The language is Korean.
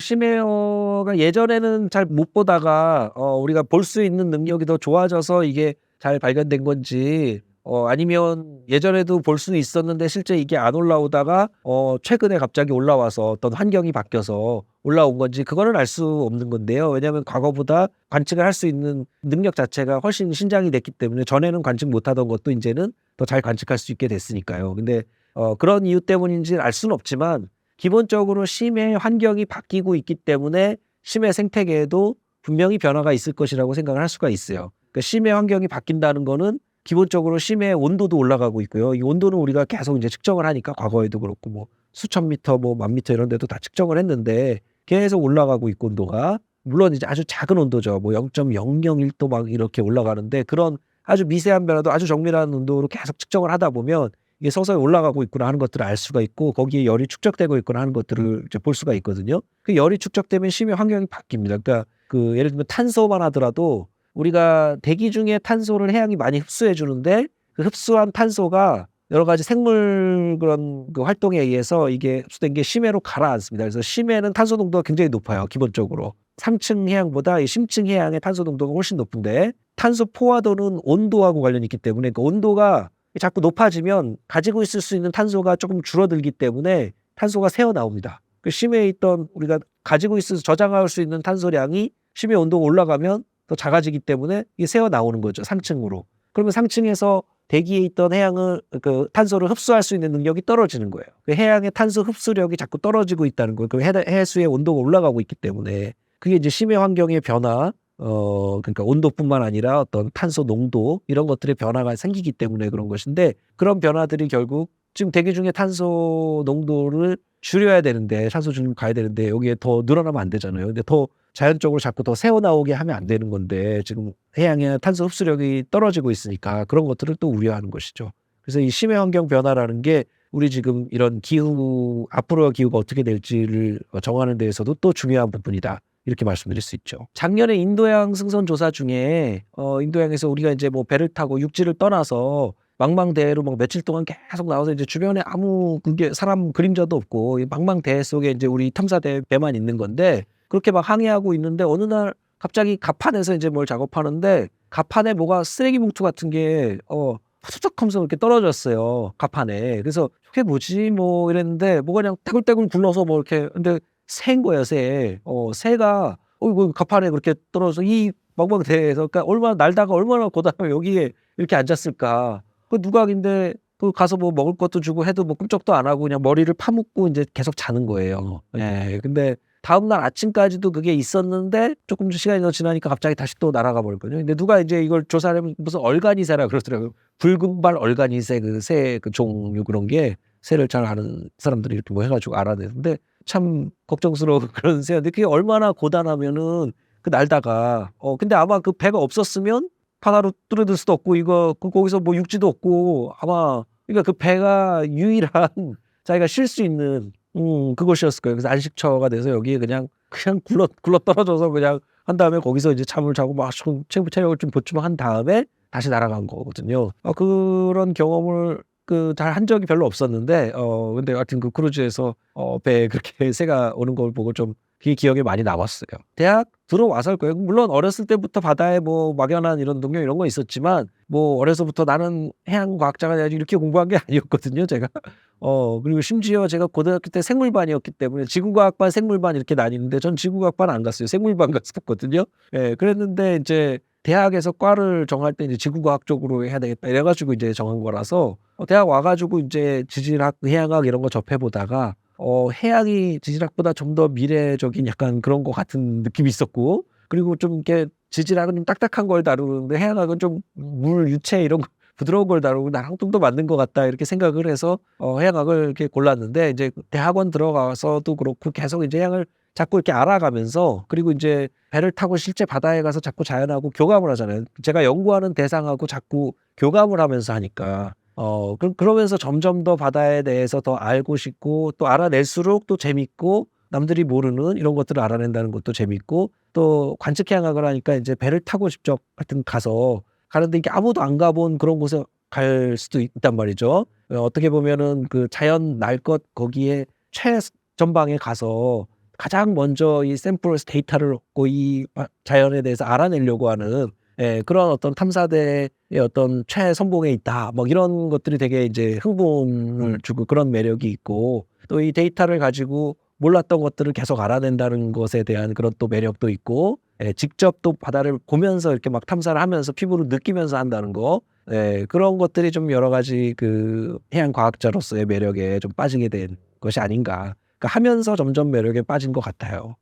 심해어가 예전에는 잘 못 보다가 우리가 볼 수 있는 능력이 더 좋아져서 이게 잘 발견된 건지 아니면 예전에도 볼 수는 있었는데 실제 이게 안 올라오다가 최근에 갑자기 올라와서 어떤 환경이 바뀌어서 올라온 건지 그거는 알 수 없는 건데요. 왜냐하면 과거보다 관측을 할 수 있는 능력 자체가 훨씬 신장이 됐기 때문에 전에는 관측 못 하던 것도 인제는 더 잘 관측할 수 있게 됐으니까요. 근데 그런 이유 때문인지는 알 수는 없지만 기본적으로 심해 환경이 바뀌고 있기 때문에 심해 생태계에도 분명히 변화가 있을 것이라고 생각을 할 수가 있어요. 그러니까 심해 환경이 바뀐다는 거는 기본적으로 심해 온도도 올라가고 있고요. 이 온도는 우리가 계속 인제 측정을 하니까 과거에도 그렇고 뭐 수천 미터 뭐 만 미터 이런 데도 다 측정을 했는데 계속 올라가고 있고 온도가. 물론 이제 아주 작은 온도죠. 뭐 0.001도 막 이렇게 올라가는데 그런 아주 미세한 변화도 아주 정밀한 온도로 계속 측정을 하다 보면 이게 서서히 올라가고 있구나 하는 것들을 알 수가 있고 거기에 열이 축적되고 있구나 하는 것들을 이제 볼 수가 있거든요. 그 열이 축적되면 심해 환경이 바뀝니다. 그러니까 그 예를 들면 탄소만 하더라도 우리가 대기 중에 탄소를 해양이 많이 흡수해 주는데 그 흡수한 탄소가 여러 가지 생물 그런 그 활동에 의해서 이게 흡수된 게 심해로 가라앉습니다. 그래서 심해는 탄소 농도가 굉장히 높아요, 기본적으로. 상층 해양보다 이 심층 해양의 탄소 농도가 훨씬 높은데 탄소 포화도는 온도하고 관련이 있기 때문에 그 온도가 자꾸 높아지면 가지고 있을 수 있는 탄소가 조금 줄어들기 때문에 탄소가 새어나옵니다. 그 심해에 있던 우리가 가지고 있어서 저장할 수 있는 탄소량이 심해 온도가 올라가면 더 작아지기 때문에 이게 새어나오는 거죠, 상층으로. 그러면 상층에서 대기에 있던 해양을 그 탄소를 흡수할 수 있는 능력이 떨어지는 거예요. 그 해양의 탄소 흡수력이 자꾸 떨어지고 있다는 거예요. 그 해수의 온도가 올라가고 있기 때문에. 그게 이제 심해 환경의 변화 그러니까 온도뿐만 아니라 어떤 탄소 농도 이런 것들의 변화가 생기기 때문에 그런 것인데 그런 변화들이 결국 지금 대기 중에 탄소 농도를 줄여야 되는데 탄소 중립 가야 되는데 여기에 더 늘어나면 안 되잖아요. 근데 더 자연적으로 자꾸 더 새어나오게 하면 안 되는 건데 지금 해양의 탄소 흡수력이 떨어지고 있으니까 그런 것들을 또 우려하는 것이죠. 그래서 이 심해 환경 변화라는 게 우리 지금 이런 기후 앞으로의 기후가 어떻게 될지를 정하는 데에서도 또 중요한 부분이다. 이렇게 말씀드릴 수 있죠. 작년에 인도양 승선 조사 중에 인도양에서 우리가 인제 뭐 배를 타고 육지를 떠나서 망망대해로 막 며칠 동안 계속 나와서 이제 주변에 아무 그게 사람 그림자도 없고 이 망망대해 속에 인제 우리 탐사대 배만 있는 건데 그렇게 막 항해하고 있는데 어느 날 갑자기 갑판에서 인제 뭘 작업하는데 갑판에 뭐가 쓰레기 봉투 같은 게 후두둑 하면서 이렇게 떨어졌어요, 갑판에. 그래서 '저게 뭐지?' 뭐 이랬는데 뭐가 그냥 떼굴떼굴 굴러서 뭐 이렇게 근데 새인 거예요, 새. 새가 이거 갑판에 그렇게 떨어져서 이 망망대해에서 그러니까 얼마나 날다가 얼마나 고단하면 여기에 이렇게 앉았을까. 그 누가 근데 그 가서 뭐 먹을 것도 주고 해도 뭐 꿈쩍도 안 하고 그냥 머리를 파묻고 인제 계속 자는 거예요. 예. 근데 다음날 아침까지도 그게 있었는데 쪼끔 시간이 더 지나니까 갑자기 다시 또 날아가 버렸거든요. 근데 누가 인제 이걸 조사를 해보면 무슨 얼간이새라 그러더라고요. 붉은발 얼간이새 그 새 그 종류 그런 게 새를 잘 아는 사람들이 이렇게 뭐 해 가지고 알아내는데 참 걱정스러운 그런 새였는데 그게 얼마나 고단하면은 그 날다가 근데 아마 그 배가 없었으면 바다로 떨어질 수도 없고 이거 거기서 뭐 육지도 없고 아마 그러니까 그 배가 유일한 자기가 쉴 수 있는 그곳이었을 거예요. 그래서 안식처가 돼서 여기에 그냥 굴러떨어져서 그냥 한 다음에 거기서 이제 잠을 자고 막 좀 체력을 좀 보충한 다음에 다시 날아간 거거든요. 그런 경험을 잘 한 적이 별로 없었는데 근데 하여튼 그 크루즈에서 배에 그렇게 새가 오는 걸 보고 좀 그게 기억에 많이 남았어요. 대학 들어와서일 거예요. 물론 어렸을 때부터 바다에 뭐 막연한 이런 동경 이런 건 있었지만 뭐 어려서부터 나는 해양 과학자가 돼야지 이렇게 공부한 게 아니었거든요, 제가. 그리고 심지어 제가 고등학교 때 생물반이었기 때문에 지구과학반, 생물반 이렇게 나뉘는데 전 지구과학반 안 갔어요. 생물반 갔었거든요. 예. 그랬는데 인제 대학에서 과를 정할 때 이제 '지구과학 쪽으로 해야 되겠다.' 이래 가지고 이제 정한 거라서 대학 와 가지고 인제 지질학, 해양학 이런 거 접해 보다가 해양이 지질학보다 좀 더 미래적인 약간 그런 것 같은 느낌이 있었고 그리고 좀 이렇게 지질학은 좀 딱딱한 걸 다루는데 해양학은 좀 물, 유체 이런 거 부드러운 걸 다루고 '나랑 좀 더 맞는 것 같다.' 이렇게 생각을 해서 해양학을 이렇게 골랐는데 이제 대학원 들어가서도 그렇고 계속 이제 해양을 자꾸 이렇게 알아가면서 그리고 인제 배를 타고 실제 바다에 가서 자꾸 자연하고 교감을 하잖아요. 제가 연구하는 대상하고 자꾸 교감을 하면서 하니까. 그러면서 점점 더 바다에 대해서 더 알고 싶고 또 알아낼수록 또 재밌고 남들이 모르는 이런 것들을 알아낸다는 것도 재밌고 또 관측 해양학을 하니까 인제 배를 타고 직접 하여튼 가는데 이게 아무도 안 가본 그런 곳에 갈 수도 있단 말이죠. 어떻게 보면은 그 자연 날 것 거기에 최전방에 가서 가장 먼저 이 샘플에서 데이터를 얻고 이 자연에 대해서 알아내려고 하는 그런 어떤 탐사대의 어떤 최선봉에 있다. 뭐 이런 것들이 되게 이제 흥분을 주고 그런 매력이 있고, 또 이 데이터를 가지고 몰랐던 것들을 계속 알아낸다는 것에 대한 그런 또 매력도 있고, 직접 또 바다를 보면서 이렇게 막 탐사를 하면서 피부로 느끼면서 한다는 거, 그런 것들이 좀 여러 가지 그 해양 과학자로서의 매력에 좀 빠지게 된 것이 아닌가. 그러니까 하면서 점점 매력에 빠진 것 같아요.